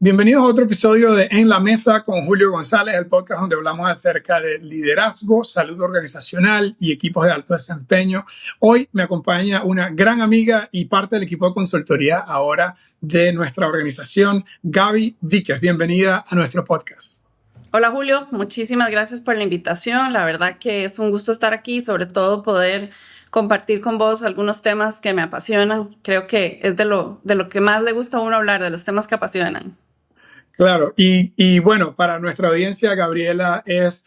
Bienvenidos a otro episodio de En la Mesa con Julio González, el podcast donde hablamos acerca de liderazgo, salud organizacional y equipos de alto desempeño. Hoy me acompaña una gran amiga y parte del equipo de consultoría ahora de nuestra organización, Gaby Víquez. Bienvenida a nuestro podcast. Hola Julio, muchísimas gracias por la invitación. La verdad que es un gusto estar aquí, sobre todo poder compartir con vos algunos temas que me apasionan. Creo que es de lo que más le gusta a uno hablar, de los temas que apasionan. Claro, y bueno, para nuestra audiencia, Gabriela es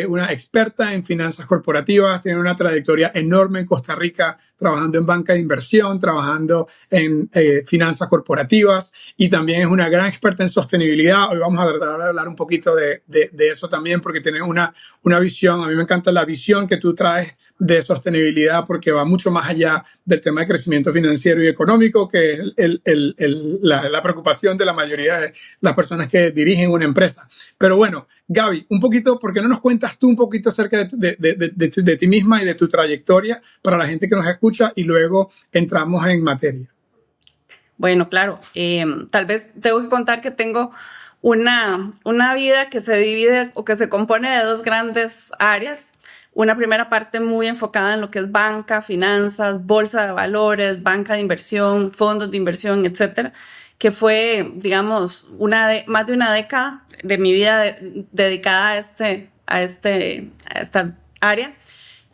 una experta en finanzas corporativas, tiene una trayectoria enorme en Costa Rica, trabajando en banca de inversión, trabajando en finanzas corporativas y también es una gran experta en sostenibilidad. Hoy vamos a tratar de hablar un poquito de eso también porque tiene una visión, a mí me encanta la visión que tú traes de sostenibilidad porque va mucho más allá del tema de crecimiento financiero y económico, que es la preocupación de la mayoría de las personas que dirigen una empresa. Pero bueno, Gaby, un poquito, ¿por qué no nos cuentas tú un poquito acerca de ti misma y de tu trayectoria para la gente que nos escucha y luego entramos en materia? Bueno, claro, tal vez tengo que contar que tengo una vida que se divide o que se compone de dos grandes áreas. Una primera parte muy enfocada en lo que es banca, finanzas, bolsa de valores, banca de inversión, fondos de inversión, etcétera, que fue, digamos, más de una década de mi vida dedicada a esta área.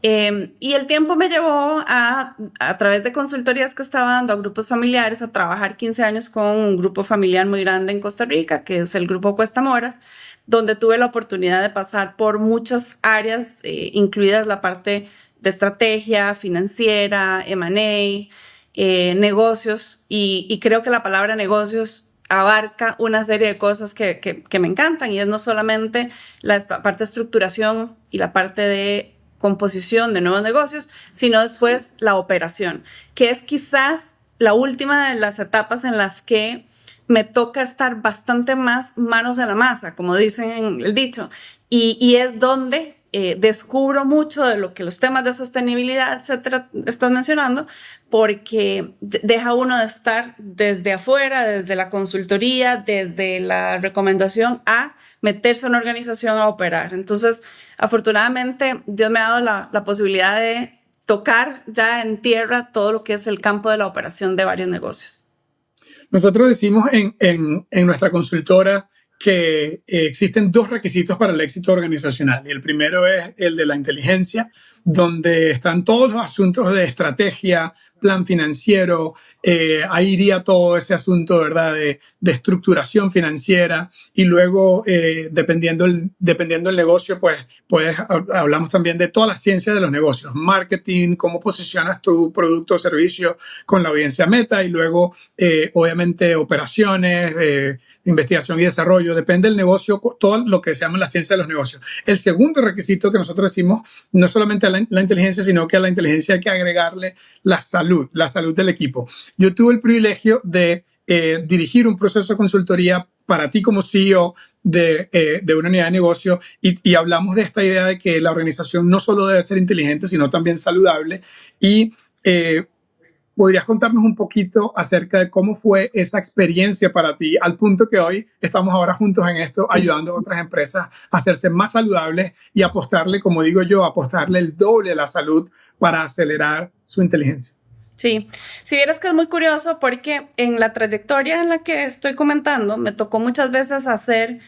Y el tiempo me llevó a través de consultorías que estaba dando a grupos familiares, a trabajar 15 años con un grupo familiar muy grande en Costa Rica, que es el Grupo Cuesta Moras, donde tuve la oportunidad de pasar por muchas áreas, incluidas la parte de estrategia, financiera, M&A, negocios, y creo que la palabra negocios abarca una serie de cosas que me encantan, y es no solamente la parte de estructuración y la parte de composición de nuevos negocios, sino después la operación, que es quizás la última de las etapas en las que me toca estar bastante más manos en la masa, como dicen en el dicho, y es donde descubro mucho de lo que los temas de sostenibilidad, etcétera, estás mencionando, porque deja uno de estar desde afuera, desde la consultoría, desde la recomendación, a meterse en una organización a operar. Entonces, afortunadamente, Dios me ha dado la posibilidad de tocar ya en tierra todo lo que es el campo de la operación de varios negocios. Nosotros decimos en nuestra consultora que existen dos requisitos para el éxito organizacional. Y el primero es el de la inteligencia, donde están todos los asuntos de estrategia, plan financiero, ahí iría todo ese asunto, ¿verdad?, de estructuración financiera. Y luego, dependiendo el negocio, pues hablamos también de todas las ciencias de los negocios, marketing, cómo posicionas tu producto o servicio con la audiencia meta y luego, obviamente, operaciones, investigación y desarrollo, depende del negocio, todo lo que se llama la ciencia de los negocios. El segundo requisito que nosotros decimos, no solamente a la inteligencia, sino que a la inteligencia hay que agregarle la salud del equipo. Yo tuve el privilegio de dirigir un proceso de consultoría para ti como CEO de una unidad de negocio y hablamos de esta idea de que la organización no solo debe ser inteligente, sino también saludable y ¿podrías contarnos un poquito acerca de cómo fue esa experiencia para ti al punto que hoy estamos ahora juntos en esto, ayudando a otras empresas a hacerse más saludables y apostarle, como digo yo, apostarle el doble a la salud para acelerar su inteligencia? Sí, si vieras que es muy curioso porque en la trayectoria en la que estoy comentando me tocó muchas veces hacer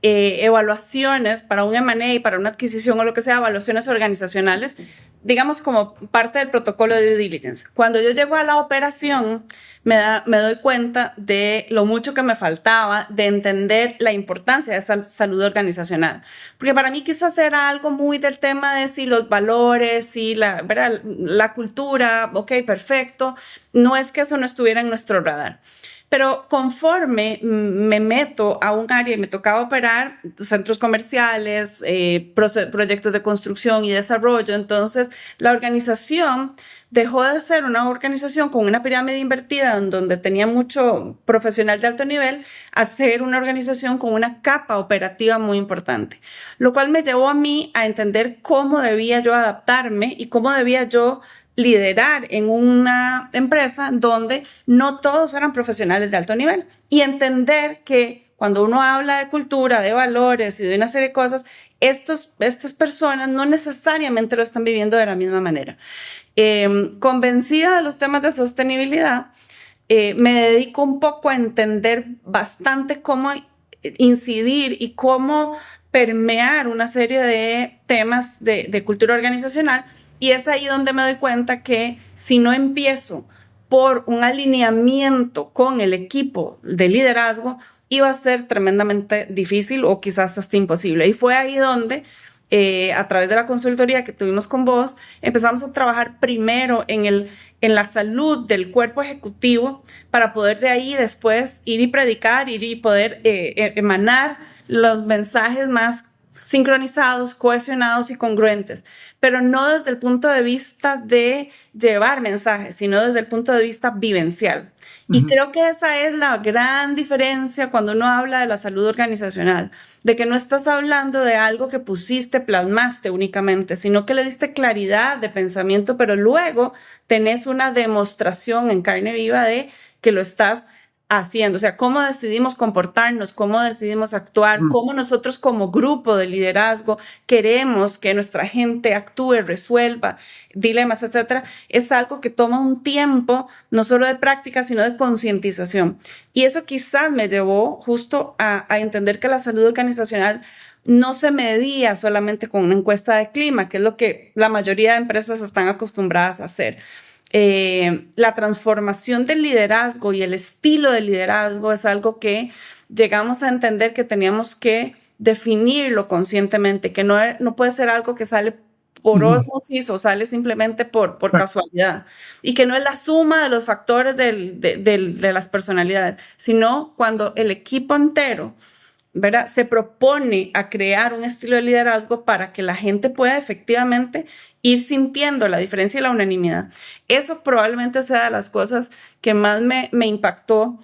evaluaciones para un M&A, para una adquisición o lo que sea, evaluaciones organizacionales, digamos como parte del protocolo de due diligence. Cuando yo llego a la operación, me doy cuenta de lo mucho que me faltaba de entender la importancia de esa salud organizacional. Porque para mí quizás era algo muy del tema de si los valores, si la cultura, ok, perfecto. No es que eso no estuviera en nuestro radar. Pero conforme me meto a un área y me tocaba operar centros comerciales, proyectos de construcción y desarrollo, entonces la organización dejó de ser una organización con una pirámide invertida en donde tenía mucho profesional de alto nivel a ser una organización con una capa operativa muy importante, lo cual me llevó a mí a entender cómo debía yo adaptarme y cómo debía yo liderar en una empresa donde no todos eran profesionales de alto nivel y entender que cuando uno habla de cultura, de valores y de una serie de cosas, estas personas no necesariamente lo están viviendo de la misma manera. Convencida de los temas de sostenibilidad, me dedico un poco a entender bastante cómo incidir y cómo permear una serie de temas de cultura organizacional, y es ahí donde me doy cuenta que si no empiezo por un alineamiento con el equipo de liderazgo, iba a ser tremendamente difícil o quizás hasta imposible. Y fue ahí donde, a través de la consultoría que tuvimos con vos, empezamos a trabajar primero en la salud del cuerpo ejecutivo para poder de ahí después ir y predicar, ir y poder emanar los mensajes más sincronizados, cohesionados y congruentes, pero no desde el punto de vista de llevar mensajes, sino desde el punto de vista vivencial. Y creo que esa es la gran diferencia cuando uno habla de la salud organizacional, de que no estás hablando de algo que pusiste, plasmaste únicamente, sino que le diste claridad de pensamiento, pero luego tenés una demostración en carne viva de que lo estás haciendo, o sea, cómo decidimos comportarnos, cómo decidimos actuar, cómo nosotros como grupo de liderazgo queremos que nuestra gente actúe, resuelva dilemas, etcétera, es algo que toma un tiempo, no solo de práctica, sino de concientización. Y eso quizás me llevó justo a entender que la salud organizacional no se medía solamente con una encuesta de clima, que es lo que la mayoría de empresas están acostumbradas a hacer. La transformación del liderazgo y el estilo de liderazgo es algo que llegamos a entender que teníamos que definirlo conscientemente, que no puede ser algo que sale por osmosis o sale simplemente por casualidad, y que no es la suma de los factores de las personalidades, sino cuando el equipo entero, ¿verdad?, se propone a crear un estilo de liderazgo para que la gente pueda efectivamente ir sintiendo la diferencia y la unanimidad. Eso probablemente sea de las cosas que más me impactó,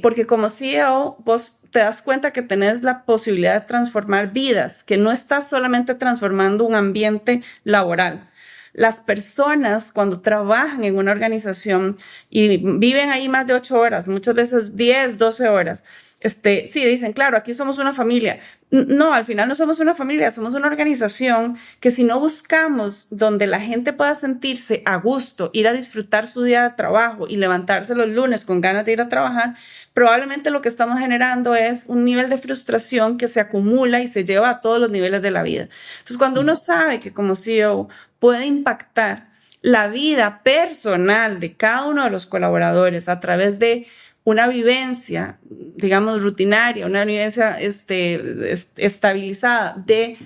porque como CEO vos te das cuenta que tenés la posibilidad de transformar vidas, que no estás solamente transformando un ambiente laboral. Las personas cuando trabajan en una organización y viven ahí más de 8 horas, muchas veces 10, 12 horas, sí, dicen, claro, aquí somos una familia. No, al final no somos una familia, somos una organización que si no buscamos donde la gente pueda sentirse a gusto, ir a disfrutar su día de trabajo y levantarse los lunes con ganas de ir a trabajar, probablemente lo que estamos generando es un nivel de frustración que se acumula y se lleva a todos los niveles de la vida. Entonces, cuando uno sabe que como CEO puede impactar la vida personal de cada uno de los colaboradores a través de una vivencia, digamos, rutinaria, una vivencia estabilizada de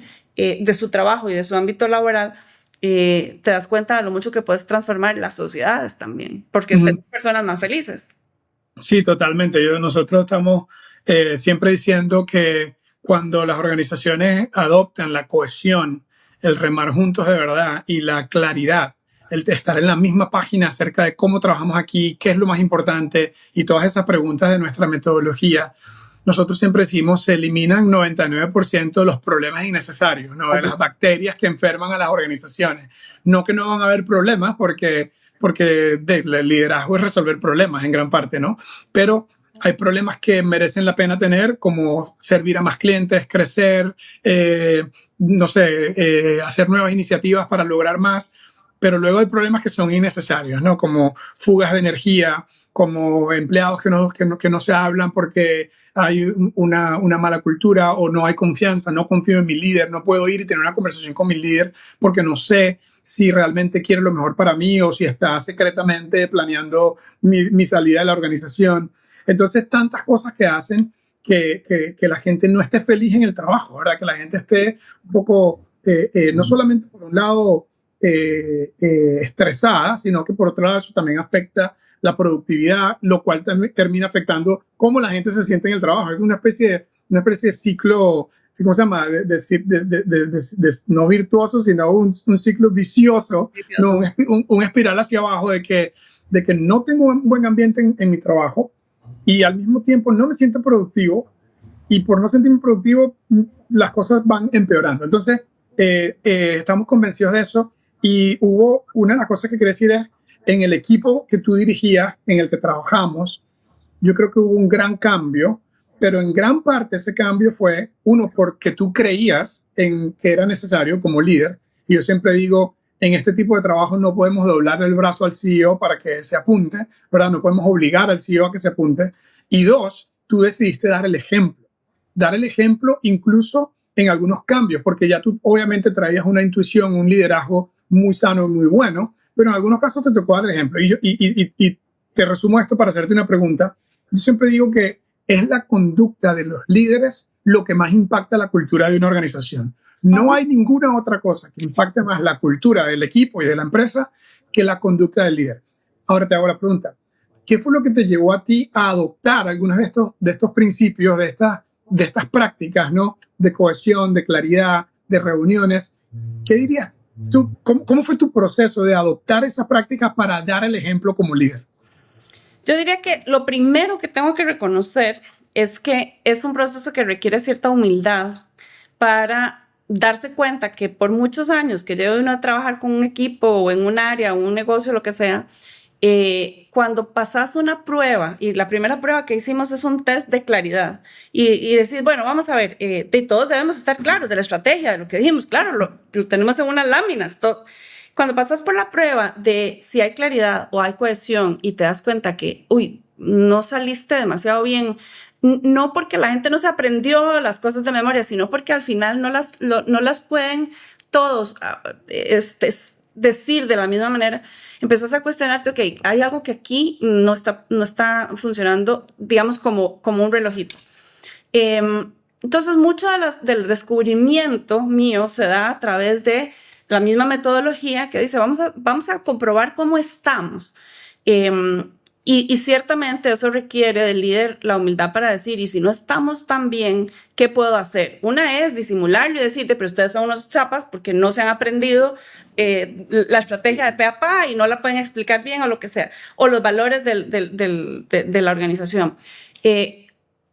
su trabajo y de su ámbito laboral, te das cuenta de lo mucho que puedes transformar las sociedades también, porque tenés personas más felices. Sí, totalmente. Nosotros estamos siempre diciendo que cuando las organizaciones adoptan la cohesión, el remar juntos de verdad y la claridad, el estar en la misma página acerca de cómo trabajamos aquí, qué es lo más importante y todas esas preguntas de nuestra metodología, nosotros siempre decimos se eliminan 99% de los problemas innecesarios, ¿no? De las bacterias que enferman a las organizaciones. No que no van a haber problemas porque el liderazgo es resolver problemas en gran parte, ¿no? Pero hay problemas que merecen la pena tener, como servir a más clientes, crecer, no sé, hacer nuevas iniciativas para lograr más. Pero luego hay problemas que son innecesarios, ¿no? Como fugas de energía, como empleados que no se hablan porque hay una mala cultura o no hay confianza, no confío en mi líder, no puedo ir y tener una conversación con mi líder porque no sé si realmente quiere lo mejor para mí o si está secretamente planeando mi salida de la organización. Entonces, tantas cosas que hacen que la gente no esté feliz en el trabajo, ¿verdad? Que la gente esté un poco, no solamente por un lado, estresada, sino que por otro lado eso también afecta la productividad, lo cual termina afectando cómo la gente se siente en el trabajo. Es una especie de ciclo, ¿cómo se llama? No virtuoso, sino un ciclo vicioso, ¿no? Un espiral hacia abajo de que no tengo un buen ambiente en mi trabajo y al mismo tiempo no me siento productivo, y por no sentirme productivo las cosas van empeorando. Entonces, estamos convencidos de eso. Y hubo una de las cosas que quería decir es, en el equipo que tú dirigías, en el que trabajamos, yo creo que hubo un gran cambio Pero en gran parte ese cambio fue, uno, porque tú creías en que era necesario como líder. Y yo siempre digo, en este tipo de trabajo no podemos doblar el brazo al CEO para que se apunte, ¿verdad? No podemos obligar al CEO a que se apunte. Y dos, tú decidiste dar el ejemplo. Dar el ejemplo incluso en algunos cambios, porque ya tú obviamente traías una intuición, un liderazgo muy sano y muy bueno, pero en algunos casos te tocó dar el ejemplo. Y te resumo esto para hacerte una pregunta. Yo siempre digo que es la conducta de los líderes lo que más impacta la cultura de una organización. No hay ninguna otra cosa que impacte más la cultura del equipo y de la empresa que la conducta del líder. Ahora te hago la pregunta. ¿Qué fue lo que te llevó a ti a adoptar algunos de estos principios, de estas prácticas, ¿no? De cohesión, de claridad, de reuniones? ¿Qué dirías tú? ¿Cómo fue tu proceso de adoptar esas prácticas para dar el ejemplo como líder? Yo diría que lo primero que tengo que reconocer es que es un proceso que requiere cierta humildad para darse cuenta que por muchos años que lleve uno a trabajar con un equipo o en un área o un negocio, lo que sea, cuando pasas una prueba, y la primera prueba que hicimos es un test de claridad, y decir, bueno, vamos a ver, todos debemos estar claros de la estrategia, de lo que dijimos, claro, lo tenemos en unas láminas, todo. Cuando pasas por la prueba de si hay claridad o hay cohesión y te das cuenta que, uy, no saliste demasiado bien, no porque la gente no se aprendió las cosas de memoria, sino porque al final no las pueden todos decir de la misma manera, empezás a cuestionarte, ok, hay algo que aquí no está funcionando, digamos, como un relojito. Entonces, mucho del descubrimiento mío se da a través de la misma metodología que dice, vamos a comprobar cómo estamos. Y ciertamente eso requiere del líder la humildad para decir, y si no estamos tan bien, ¿qué puedo hacer? Una es disimularlo y decirte, pero ustedes son unos chapas porque no se han aprendido la estrategia de pe a pa y no la pueden explicar bien o lo que sea, o los valores de la organización.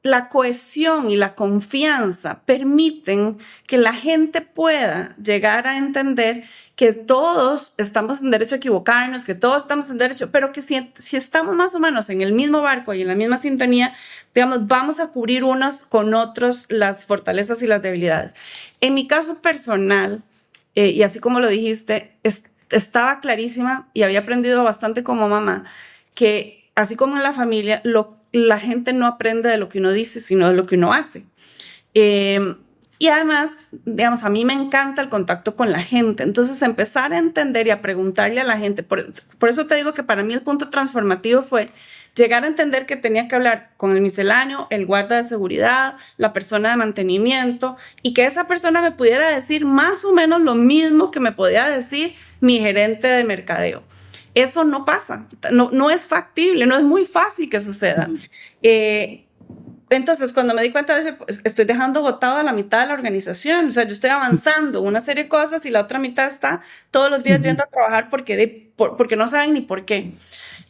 La cohesión y la confianza permiten que la gente pueda llegar a entender que todos estamos en derecho a equivocarnos, que todos estamos en derecho, pero que si estamos más o menos en el mismo barco y en la misma sintonía, digamos, vamos a cubrir unos con otros las fortalezas y las debilidades. En mi caso personal, y así como lo dijiste, estaba clarísima y había aprendido bastante como mamá, que así como en la familia, la gente no aprende de lo que uno dice, sino de lo que uno hace. Y además, digamos, a mí me encanta el contacto con la gente. Entonces, empezar a entender y a preguntarle a la gente. Por eso te digo que para mí el punto transformativo fue llegar a entender que tenía que hablar con el misceláneo, el guarda de seguridad, la persona de mantenimiento, y que esa persona me pudiera decir más o menos lo mismo que me podía decir mi gerente de mercadeo. Eso no pasa, no es factible, no es muy fácil que suceda. Entonces, cuando me di cuenta de eso, pues, estoy dejando botado a la mitad de la organización. O sea, yo estoy avanzando una serie de cosas y la otra mitad está todos los días yendo a trabajar porque no saben ni por qué.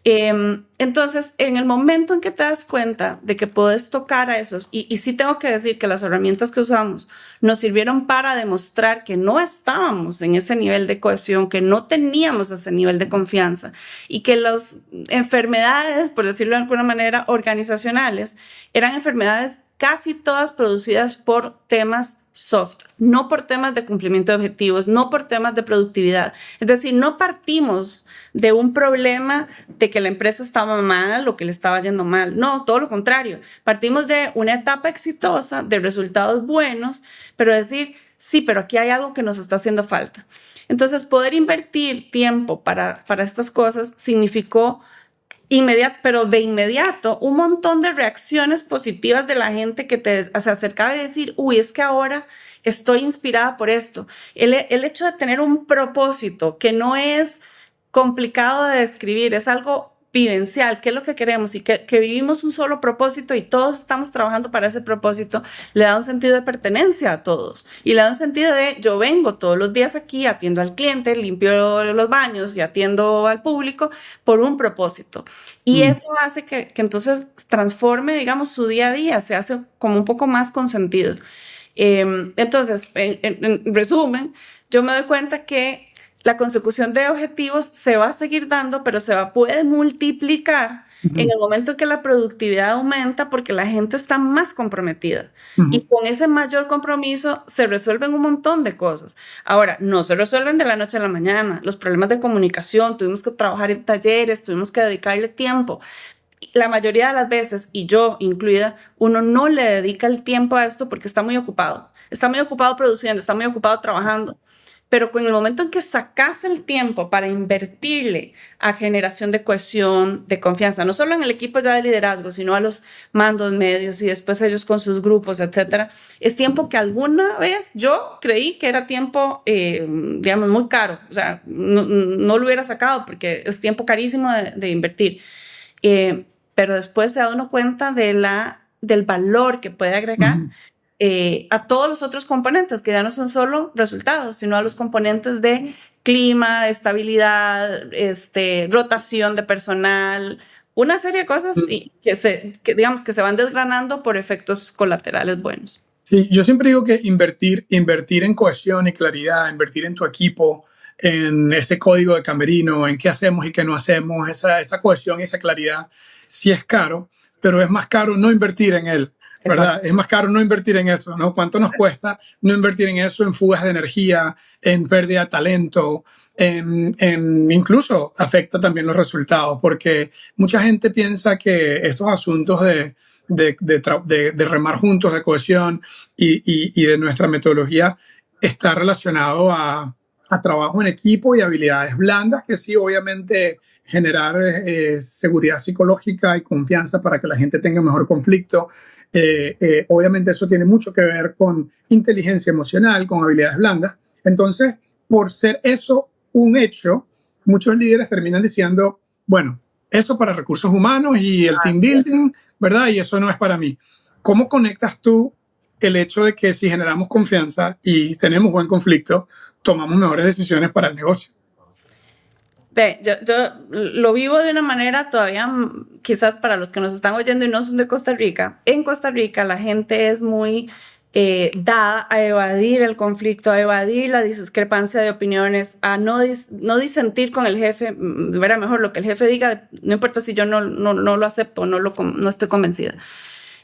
Entonces, en el momento en que te das cuenta de que puedes tocar a esos, y sí tengo que decir que las herramientas que usamos nos sirvieron para demostrar que no estábamos en ese nivel de cohesión, que no teníamos ese nivel de confianza y que las enfermedades, por decirlo de alguna manera, organizacionales, eran enfermedades casi todas producidas por temas soft, no por temas de cumplimiento de objetivos, no por temas de productividad. Es decir, no partimos de un problema de que la empresa estaba mal o que le estaba yendo mal. No, todo lo contrario. Partimos de una etapa exitosa, de resultados buenos, pero decir, sí, pero aquí hay algo que nos está haciendo falta. Entonces, poder invertir tiempo para estas cosas significó pero de inmediato, un montón de reacciones positivas de la gente que se acercaba y decir, uy, es que ahora estoy inspirada por esto. El hecho de tener un propósito que no es complicado de describir, es algo vivencial, qué es lo que queremos y que vivimos un solo propósito y todos estamos trabajando para ese propósito, le da un sentido de pertenencia a todos y le da un sentido de yo vengo todos los días aquí, atiendo al cliente, limpio los baños y atiendo al público por un propósito. Y eso hace que entonces transforme, digamos, su día a día, se hace como un poco más con sentido. Entonces, en resumen, yo me doy cuenta que la consecución de objetivos se va a seguir dando, pero puede multiplicar en el momento en que la productividad aumenta porque la gente está más comprometida. Y con ese mayor compromiso se resuelven un montón de cosas. Ahora, no se resuelven de la noche a la mañana. Los problemas de comunicación, tuvimos que trabajar en talleres, tuvimos que dedicarle tiempo. La mayoría de las veces, y yo incluida, uno no le dedica el tiempo a esto porque está muy ocupado. Está muy ocupado produciendo, está muy ocupado trabajando. Pero con el momento en que sacas el tiempo para invertirle a generación de cohesión, de confianza, no solo en el equipo ya de liderazgo, sino a los mandos medios y después ellos con sus grupos, etcétera, es tiempo que alguna vez yo creí que era tiempo, digamos, muy caro. O sea, no lo hubiera sacado porque es tiempo carísimo de invertir. Pero después se da uno cuenta del valor que puede agregar a todos los otros componentes, que ya no son solo resultados, sino a los componentes de clima, de estabilidad, rotación de personal, una serie de cosas digamos, que se van desgranando por efectos colaterales buenos. Sí, yo siempre digo que invertir en cohesión y claridad, invertir en tu equipo, en ese código de camerino, en qué hacemos y qué no hacemos, esa cohesión y esa claridad, sí es caro, pero es más caro no invertir en él, ¿verdad? Exacto. Es más caro no invertir en eso, ¿no? ¿Cuánto nos cuesta no invertir en eso, en fugas de energía, en pérdida de talento, incluso afecta también los resultados, porque mucha gente piensa que estos asuntos de remar juntos, de cohesión y de nuestra metodología está relacionado a trabajo en equipo y habilidades blandas que sí, obviamente, generar seguridad psicológica y confianza para que la gente tenga mejor conflicto. Obviamente eso tiene mucho que ver con inteligencia emocional, con habilidades blandas. Entonces, por ser eso un hecho, muchos líderes terminan diciendo, bueno, eso para recursos humanos y el team building, ¿verdad? Y eso no es para mí. ¿Cómo conectas tú el hecho de que si generamos confianza y tenemos buen conflicto, tomamos mejores decisiones para el negocio? Ve, yo lo vivo de una manera todavía, quizás para los que nos están oyendo y no son de Costa Rica. En Costa Rica la gente es muy dada a evadir el conflicto, a evadir la discrepancia de opiniones, a no disentir con el jefe. Verá mejor lo que el jefe diga, no importa si yo no lo acepto, no estoy convencida.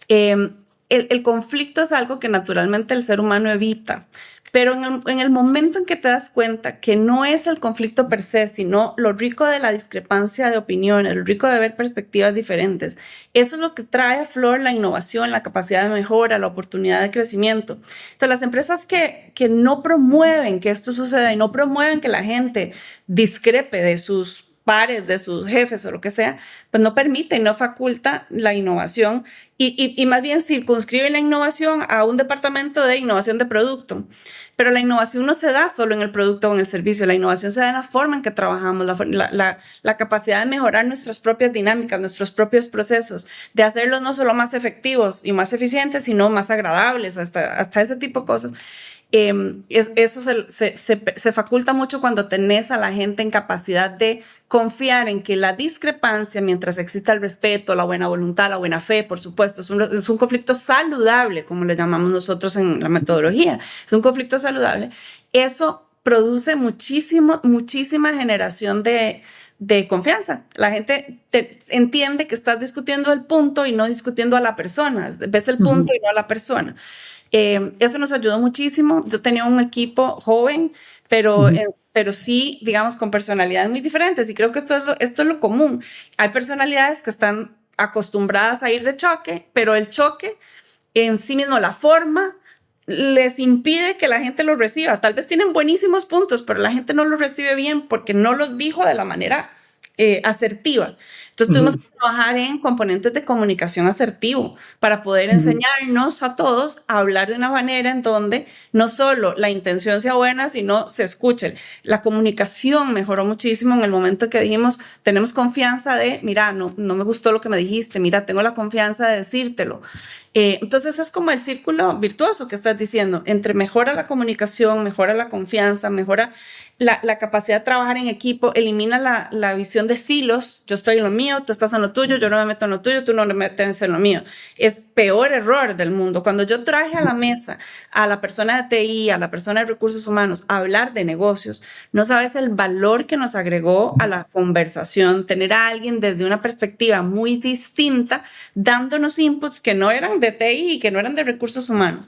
El conflicto es algo que naturalmente el ser humano evita, pero en el momento en que te das cuenta que no es el conflicto per se, sino lo rico de la discrepancia de opiniones, lo rico de ver perspectivas diferentes, eso es lo que trae a flor la innovación, la capacidad de mejora, la oportunidad de crecimiento. Entonces, las empresas que no promueven que esto suceda y no promueven que la gente discrepe de sus pares, de sus jefes o lo que sea, pues no permite y no faculta la innovación y más bien circunscribe la innovación a un departamento de innovación de producto. Pero la innovación no se da solo en el producto o en el servicio, la innovación se da en la forma en que trabajamos, la capacidad de mejorar nuestras propias dinámicas, nuestros propios procesos, de hacerlos no solo más efectivos y más eficientes, sino más agradables, hasta ese tipo de cosas. Eso se faculta mucho cuando tenés a la gente en capacidad de confiar en que la discrepancia, mientras exista el respeto, la buena voluntad, la buena fe, por supuesto, es un conflicto saludable, como le llamamos nosotros en la metodología, es un conflicto saludable. Eso produce muchísima generación de confianza. La gente entiende que estás discutiendo el punto y no discutiendo a la persona, ves el punto y no a la persona. Eso nos ayudó muchísimo. Yo tenía un equipo joven, pero sí, digamos, con personalidades muy diferentes. Y creo que esto es lo común. Hay personalidades que están acostumbradas a ir de choque, pero el choque en sí mismo, la forma, les impide que la gente lo reciba. Tal vez tienen buenísimos puntos, pero la gente no los recibe bien porque no los dijo de la manera asertiva. Entonces tuvimos que trabajar en componentes de comunicación asertivo para poder enseñarnos a todos a hablar de una manera en donde no solo la intención sea buena, sino se escuche. La comunicación mejoró muchísimo en el momento que dijimos, tenemos confianza de, mira, no me gustó lo que me dijiste, mira, tengo la confianza de decírtelo. Entonces es como el círculo virtuoso que estás diciendo, entre mejora la comunicación, mejora la confianza, mejora la capacidad de trabajar en equipo, elimina la visión de silos, yo estoy en lo mío, tú estás en lo tuyo, yo no me meto en lo tuyo, tú no me metes en lo mío. Es peor error del mundo. Cuando yo traje a la mesa a la persona de TI, a la persona de recursos humanos, a hablar de negocios, no sabes el valor que nos agregó a la conversación, tener a alguien desde una perspectiva muy distinta, dándonos inputs que no eran de TI y que no eran de recursos humanos.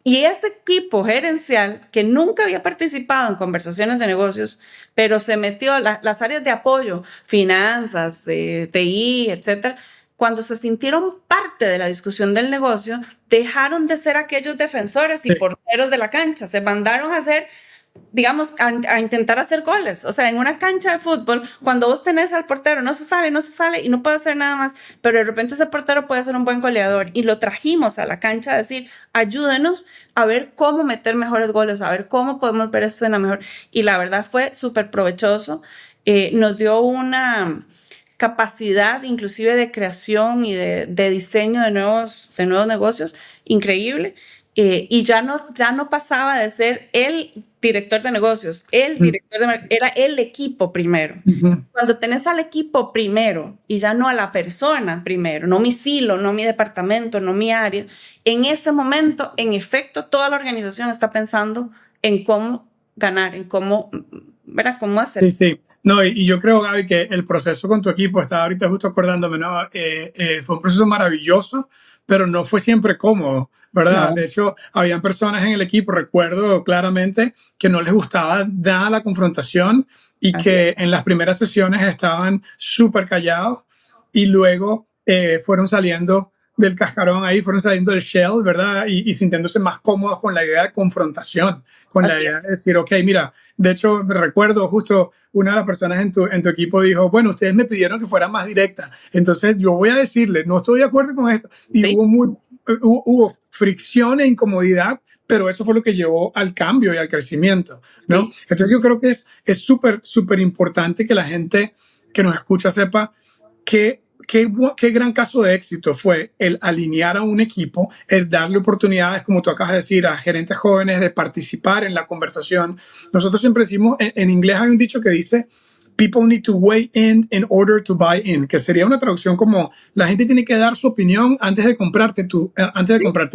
Y ese equipo gerencial que nunca había participado en conversaciones de negocios, pero se metió a las áreas de apoyo, finanzas, TI, etcétera, cuando se sintieron parte de la discusión del negocio, dejaron de ser aquellos defensores y Sí, porteros de la cancha, se mandaron a ser, digamos, a intentar hacer goles. O sea, en una cancha de fútbol, cuando vos tenés al portero, no se sale y no puede hacer nada más, pero de repente ese portero puede ser un buen goleador. Y lo trajimos a la cancha a decir, ayúdenos a ver cómo meter mejores goles, a ver cómo podemos ver esto de la mejor. Y la verdad fue súper provechoso. Nos dio una capacidad inclusive de creación y de diseño de nuevos negocios increíble. Y ya no pasaba de ser el director de negocios, el director de era el equipo primero. ujú. Cuando tenés al equipo primero y ya no a la persona primero, no mi silo, no mi departamento, no mi área, en ese momento, en efecto, toda la organización está pensando en cómo ganar, en cómo, ¿verdad? Cómo Sí, hacer. sí. No, y yo creo, Gaby, que el proceso con tu equipo, estaba ahorita justo acordándome, ¿no? Fue un proceso maravilloso, pero no fue siempre cómodo, ¿verdad? No, De hecho, habían personas en el equipo, recuerdo claramente, que no les gustaba nada la confrontación y así es. que en las primeras sesiones estaban súper callados y luego fueron saliendo del cascarón ahí, fueron saliendo del shell, ¿verdad? Y sintiéndose más cómodos con la idea de confrontación, con la Así idea es. de decir, ok, mira, de hecho, me recuerdo justo una de las personas en tu equipo dijo, bueno, ustedes me pidieron que fuera más directa, entonces yo voy a decirles, no estoy de acuerdo con esto. Y Sí, hubo fricción e incomodidad, pero eso fue lo que llevó al cambio y al crecimiento, ¿no? sí. Entonces yo creo que es súper, súper importante que la gente que nos escucha sepa que qué gran caso de éxito fue el alinear a un equipo, el darle oportunidades, como tú acabas de decir, a gerentes jóvenes de participar en la conversación. Nosotros siempre decimos, en inglés hay un dicho que dice, people need to weigh in order to buy in, que sería una traducción como la gente tiene que dar su opinión antes de Sí, comprarte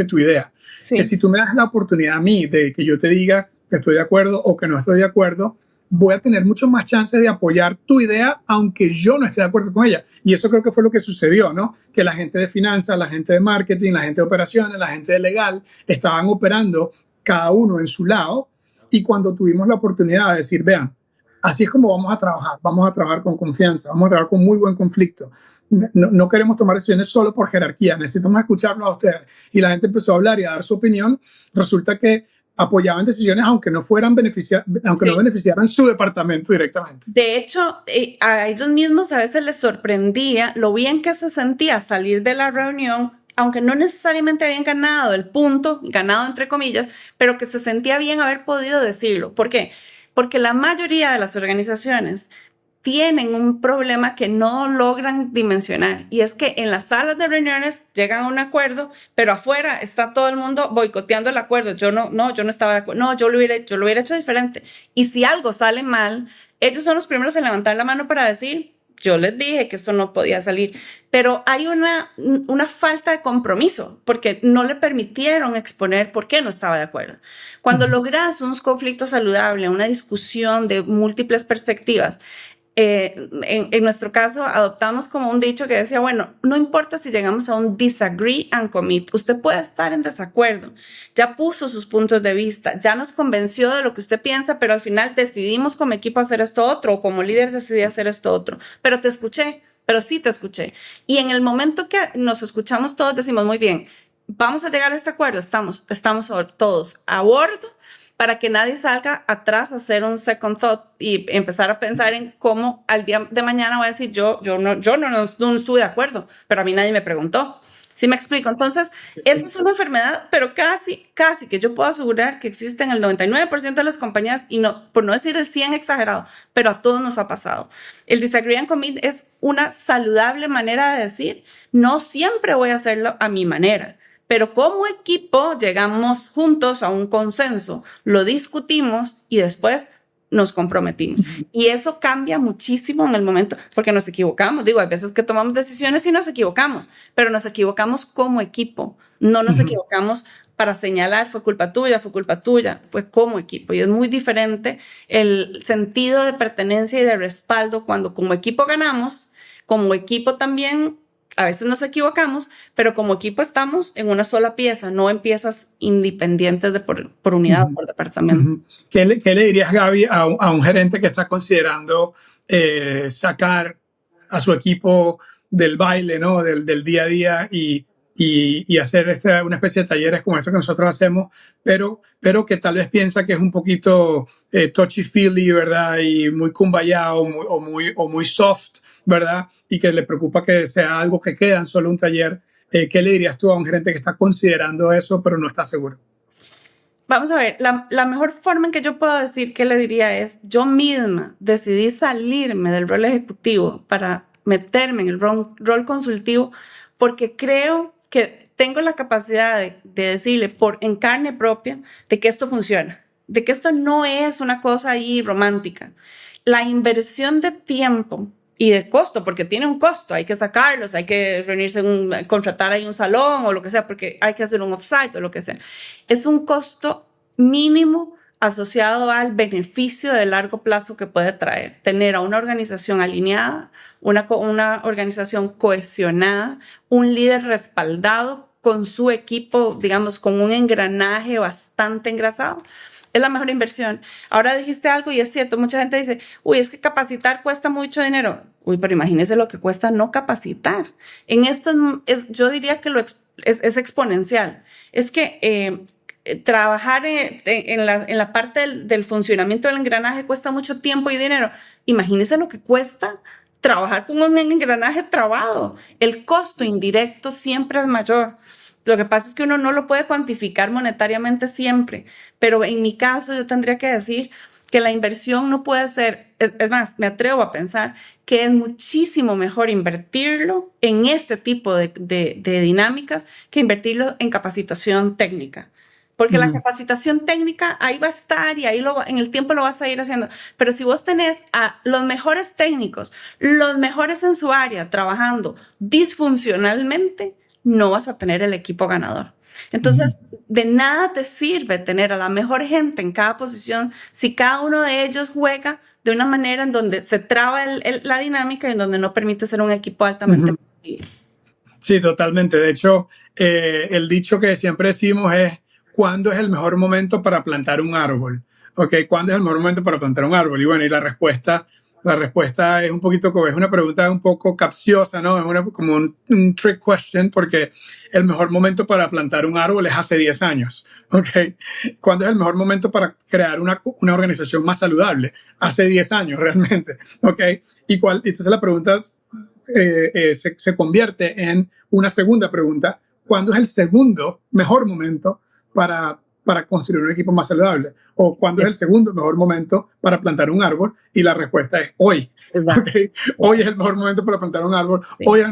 tu idea. Que sí. si tú me das la oportunidad a mí de que yo te diga que estoy de acuerdo o que no estoy de acuerdo, voy a tener mucho más chances de apoyar tu idea, aunque yo no esté de acuerdo con ella. Y eso creo que fue lo que sucedió, ¿no? Que la gente de finanzas, la gente de marketing, la gente de operaciones, la gente de legal, estaban operando cada uno en su lado. Y cuando tuvimos la oportunidad de decir, vean, así es como vamos a trabajar con confianza, vamos a trabajar con muy buen conflicto. No queremos tomar decisiones solo por jerarquía, necesitamos escucharlos a ustedes. Y la gente empezó a hablar y a dar su opinión. Resulta que apoyaban decisiones aunque aunque no Sí. beneficiaran su departamento directamente. De hecho, a ellos mismos a veces les sorprendía lo bien que se sentía salir de la reunión, aunque no necesariamente habían ganado el punto, ganado entre comillas, pero que se sentía bien haber podido decirlo. ¿Por qué? Porque la mayoría de las organizaciones tienen un problema que no logran dimensionar, y es que en las salas de reuniones llegan a un acuerdo, pero afuera está todo el mundo boicoteando el acuerdo. Yo no estaba de acuerdo, no, yo lo hubiera hecho diferente. Y si algo sale mal, ellos son los primeros en levantar la mano para decir, yo les dije que esto no podía salir, pero hay una falta de compromiso porque no le permitieron exponer por qué no estaba de acuerdo. Cuando logras un conflicto saludable, una discusión de múltiples perspectivas, en nuestro caso adoptamos como un dicho que decía, bueno, no importa si llegamos a un disagree and commit, usted puede estar en desacuerdo, ya puso sus puntos de vista, ya nos convenció de lo que usted piensa, pero al final decidimos como equipo hacer esto otro, o como líder decidí hacer esto otro, pero te escuché, pero sí te escuché. Y en el momento que nos escuchamos todos decimos, muy bien, vamos a llegar a este acuerdo, estamos todos a bordo, para que nadie salga atrás a hacer un second thought y empezar a pensar en cómo al día de mañana voy a decir, no estuve de acuerdo, pero a mí nadie me preguntó. ¿Sí me explico? Entonces, esa es una enfermedad, pero casi que yo puedo asegurar que existe en el 99% de las compañías, y no, por no decir el 100 exagerado, pero a todos nos ha pasado. El disagree and commit es una saludable manera de decir, no siempre voy a hacerlo a mi manera, pero como equipo llegamos juntos a un consenso, lo discutimos y después nos comprometimos. Y eso cambia muchísimo en el momento, porque nos equivocamos. Digo, hay veces que tomamos decisiones y nos equivocamos, pero nos equivocamos como equipo. No nos equivocamos para señalar, fue culpa tuya, fue como equipo. Y es muy diferente el sentido de pertenencia y de respaldo cuando como equipo ganamos, como equipo también a veces nos equivocamos, pero como equipo estamos en una sola pieza, no en piezas independientes de por unidad o por departamento. ¿Qué le dirías, Gaby, a un gerente que está considerando sacar a su equipo del baile, ¿no? Del día a día y hacer una especie de talleres como esto que nosotros hacemos, pero que tal vez piensa que es un poquito touchy-feely, ¿verdad? Y muy kumbaya o muy soft, ¿verdad? Y que le preocupa que sea algo que queda en solo un taller. ¿Qué le dirías tú a un gerente que está considerando eso, pero no está seguro? Vamos a ver, la mejor forma en que yo puedo decir que le diría es, yo misma decidí salirme del rol ejecutivo para meterme en el rol consultivo porque creo que tengo la capacidad de decirle en carne propia de que esto funciona, de que esto no es una cosa ahí romántica. La inversión de tiempo y de costo, porque tiene un costo, hay que sacarlos, hay que reunirse, contratar ahí un salón o lo que sea, porque hay que hacer un offsite o lo que sea. Es un costo mínimo asociado al beneficio de largo plazo que puede traer. Tener a una organización alineada, una organización cohesionada, un líder respaldado con su equipo, digamos, con un engranaje bastante engrasado, es la mejor inversión. Ahora dijiste algo y es cierto, mucha gente dice, uy, es que capacitar cuesta mucho dinero. Uy, pero imagínese lo que cuesta no capacitar. En esto yo diría que es exponencial. Es que trabajar en la parte del funcionamiento del engranaje cuesta mucho tiempo y dinero. Imagínese lo que cuesta trabajar con un engranaje trabado. El costo indirecto siempre es mayor. Lo que pasa es que uno no lo puede cuantificar monetariamente siempre, pero en mi caso yo tendría que decir que la inversión no puede ser, es más, me atrevo a pensar que es muchísimo mejor invertirlo en este tipo de dinámicas que invertirlo en capacitación técnica. Porque la capacitación técnica ahí va a estar y ahí en el tiempo lo vas a ir haciendo. Pero si vos tenés a los mejores técnicos, los mejores en su área, trabajando disfuncionalmente, no vas a tener el equipo ganador. Entonces, de nada te sirve tener a la mejor gente en cada posición si cada uno de ellos juega de una manera en donde se traba la dinámica y en donde no permite ser un equipo altamente productivo. Sí, totalmente. De hecho, el dicho que siempre decimos es, ¿cuándo es el mejor momento para plantar un árbol? ¿Ok? ¿Cuándo es el mejor momento para plantar un árbol? Y bueno, y la respuesta es un poquito, es una pregunta un poco capciosa, ¿no? Es como un trick question porque el mejor momento para plantar un árbol es hace 10 años, ¿ok? ¿Cuándo es el mejor momento para crear una organización más saludable? Hace 10 años realmente, ¿ok? Entonces la pregunta se convierte en una segunda pregunta. ¿Cuándo es el segundo mejor momento para construir un equipo más saludable? ¿O cuándo es el segundo mejor momento para plantar un árbol? Y la respuesta es hoy. ¿Okay? Hoy es el mejor momento para plantar un árbol, sí. Hoy es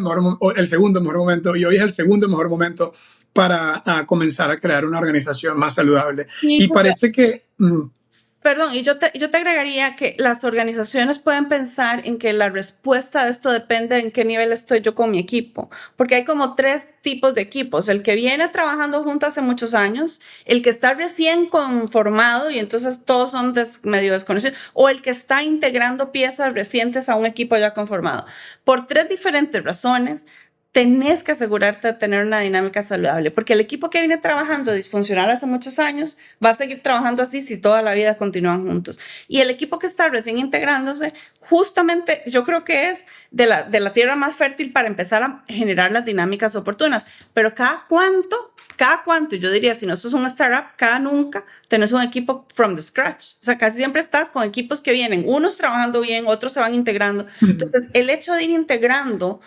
el segundo mejor momento y hoy es el segundo mejor momento para comenzar a crear una organización más saludable. Sí, y parece que... Perdón, y yo te agregaría que las organizaciones pueden pensar en que la respuesta de esto depende de en qué nivel estoy yo con mi equipo, porque hay como 3 tipos de equipos: el que viene trabajando juntos hace muchos años, el que está recién conformado y entonces todos son medio desconocidos, o el que está integrando piezas recientes a un equipo ya conformado. Por 3 diferentes razones, tenés que asegurarte de tener una dinámica saludable, porque el equipo que viene trabajando disfuncional hace muchos años va a seguir trabajando así si toda la vida continúan juntos. Y el equipo que está recién integrándose, justamente yo creo que es de la tierra más fértil para empezar a generar las dinámicas oportunas. Pero cada cuánto, yo diría, si no esto es un startup, cada nunca tenés un equipo from the scratch. O sea, casi siempre estás con equipos que vienen, unos trabajando bien, otros se van integrando. Entonces, el hecho de ir integrando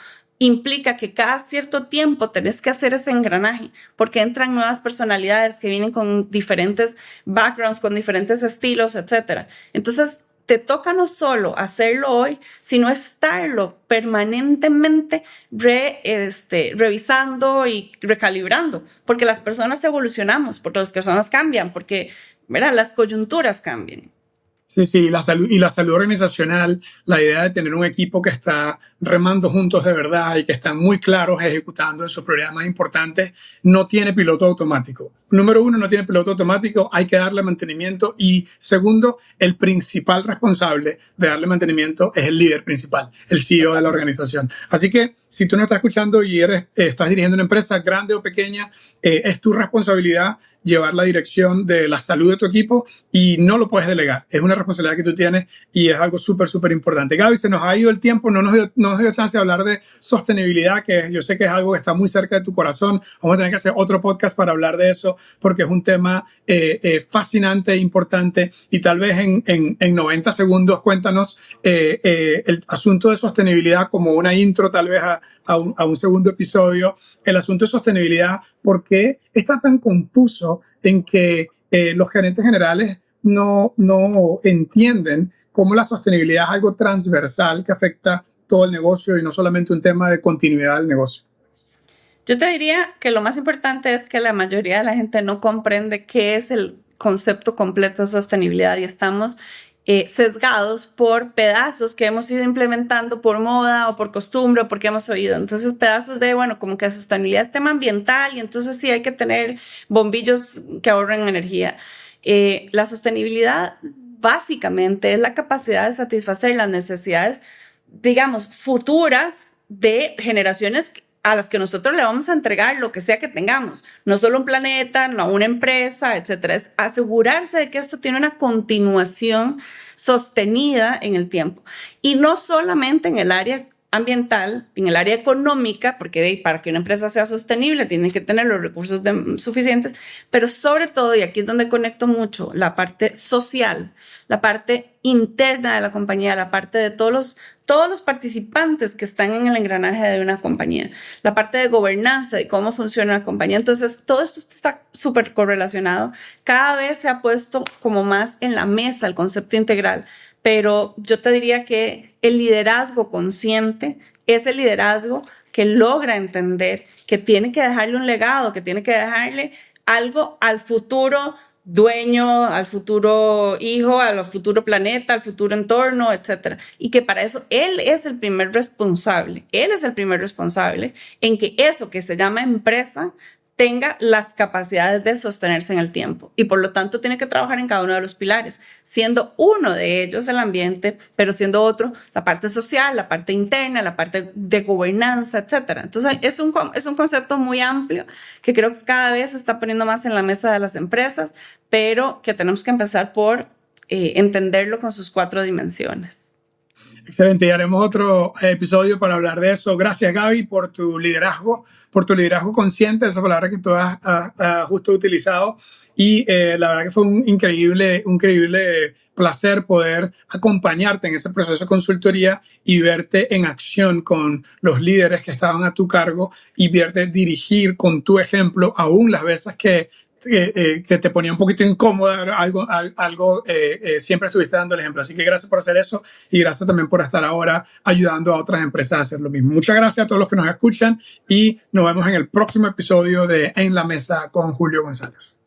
implica que cada cierto tiempo tenés que hacer ese engranaje, porque entran nuevas personalidades que vienen con diferentes backgrounds, con diferentes estilos, etc. Entonces, te toca no solo hacerlo hoy, sino estarlo permanentemente revisando y recalibrando, porque las personas evolucionamos, porque las personas cambian, porque, ¿verdad?, las coyunturas cambian. Sí, sí, la salud organizacional, la idea de tener un equipo que está remando juntos de verdad y que están muy claros ejecutando en sus prioridades más importantes, no tiene piloto automático. Número uno, no tiene piloto automático, hay que darle mantenimiento. Y segundo, el principal responsable de darle mantenimiento es el líder principal, el CEO de la organización. Así que si tú no estás escuchando y estás dirigiendo una empresa grande o pequeña, es tu responsabilidad llevar la dirección de la salud de tu equipo y no lo puedes delegar. Es una responsabilidad que tú tienes y es algo súper, súper importante. Gaby, se nos ha ido el tiempo, no nos dio chance de hablar de sostenibilidad, que yo sé que es algo que está muy cerca de tu corazón. Vamos a tener que hacer otro podcast para hablar de eso porque es un tema fascinante e importante. Y tal vez en 90 segundos cuéntanos el asunto de sostenibilidad como una intro tal vez a un segundo episodio, el asunto de sostenibilidad, ¿por qué está tan confuso en que los gerentes generales no entienden cómo la sostenibilidad es algo transversal que afecta todo el negocio y no solamente un tema de continuidad del negocio? Yo te diría que lo más importante es que la mayoría de la gente no comprende qué es el concepto completo de sostenibilidad y estamos sesgados por pedazos que hemos ido implementando por moda o por costumbre o porque hemos oído. Entonces, pedazos de, bueno, como que sostenibilidad es tema ambiental y entonces sí hay que tener bombillos que ahorren energía. La sostenibilidad básicamente es la capacidad de satisfacer las necesidades, digamos, futuras de generaciones a las que nosotros le vamos a entregar lo que sea que tengamos, no solo un planeta, no una empresa, etcétera. Es asegurarse de que esto tiene una continuación sostenida en el tiempo y no solamente en el área ambiental, en el área económica, porque para que una empresa sea sostenible tiene que tener los recursos suficientes, pero sobre todo, y aquí es donde conecto mucho, la parte social, la parte interna de la compañía, la parte de todos los participantes que están en el engranaje de una compañía, la parte de gobernanza, de cómo funciona la compañía. Entonces, todo esto está súper correlacionado. Cada vez se ha puesto como más en la mesa el concepto integral, pero yo te diría que el liderazgo consciente es el liderazgo que logra entender que tiene que dejarle un legado, que tiene que dejarle algo al futuro dueño, al futuro hijo, al futuro planeta, al futuro entorno, etcétera. Y que para eso él es el primer responsable. Él es el primer responsable en que eso que se llama empresa tenga las capacidades de sostenerse en el tiempo y por lo tanto tiene que trabajar en cada uno de los pilares, siendo uno de ellos el ambiente, pero siendo otro la parte social, la parte interna, la parte de gobernanza, etcétera. Entonces es un concepto muy amplio que creo que cada vez se está poniendo más en la mesa de las empresas, pero que tenemos que empezar por entenderlo con sus 4 dimensiones. Excelente, y haremos otro episodio para hablar de eso. Gracias, Gaby, por tu liderazgo consciente, esa palabra que tú has justo utilizado. Y la verdad que fue un increíble placer poder acompañarte en ese proceso de consultoría y verte en acción con los líderes que estaban a tu cargo y verte dirigir con tu ejemplo, aún las veces que te ponía un poquito incómoda, siempre estuviste dando el ejemplo. Así que gracias por hacer eso y gracias también por estar ahora ayudando a otras empresas a hacer lo mismo. Muchas gracias a todos los que nos escuchan y nos vemos en el próximo episodio de En la Mesa con Julio González.